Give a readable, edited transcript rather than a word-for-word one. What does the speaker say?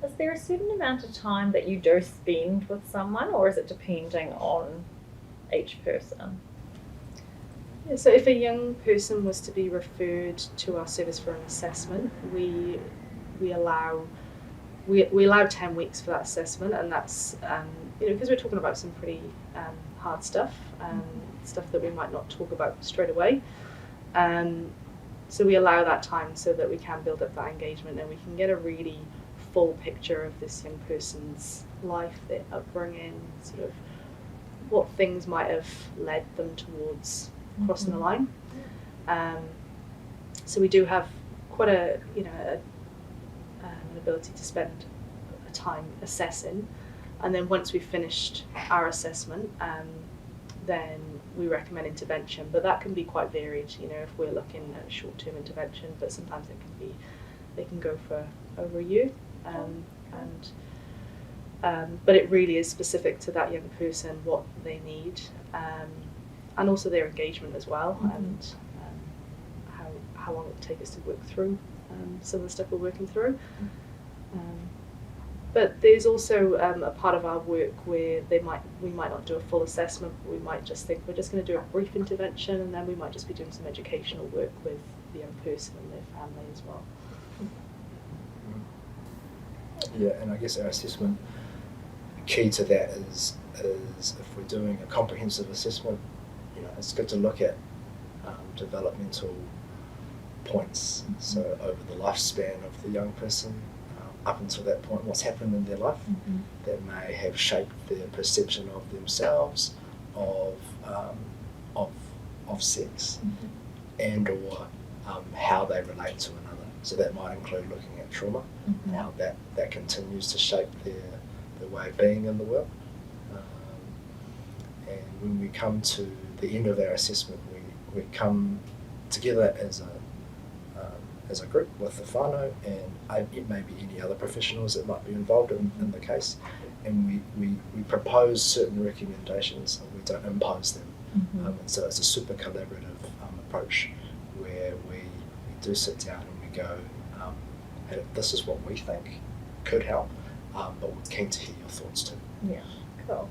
Is there a certain amount of time that you do spend with someone, or is it depending on each person? Yeah, so if a young person was to be referred to our service for an assessment, we allow we allow 10 weeks for that assessment, and that's because we're talking about some pretty hard stuff, stuff that we might not talk about straight away. So we allow that time so that we can build up that engagement and we can get a really full picture of this young person's life, their upbringing, sort of what things might have led them towards crossing the line. So we do have quite an ability to spend a time assessing, and then once we've finished our assessment, then we recommend intervention. But that can be quite varied. If we're looking at short-term intervention, but sometimes they can go for over a year, but it really is specific to that young person, what they need, and also their engagement as well, and how long it will take us to work through some of the stuff we're working through. But there's also a part of our work where we might not do a full assessment. We might just think we're just going to do a brief intervention, and then we might just be doing some educational work with the young person and their family as well. Yeah, and I guess our assessment, key to that is if we're doing a comprehensive assessment, it's good to look at developmental points. So over the lifespan of the young person, up until that point, what's happened in their life that may have shaped their perception of themselves, of sex, and or how they relate to another. So that might include looking at trauma and how that continues to shape their way of being in the world. And when we come to the end of our assessment, we come together as a group with the whānau and it may be any other professionals that might be involved in the case, and we propose certain recommendations and we don't impose them. And so it's a super collaborative approach where we do sit down and we go, hey, this is what we think could help, but we're keen to hear your thoughts too. Yeah, cool.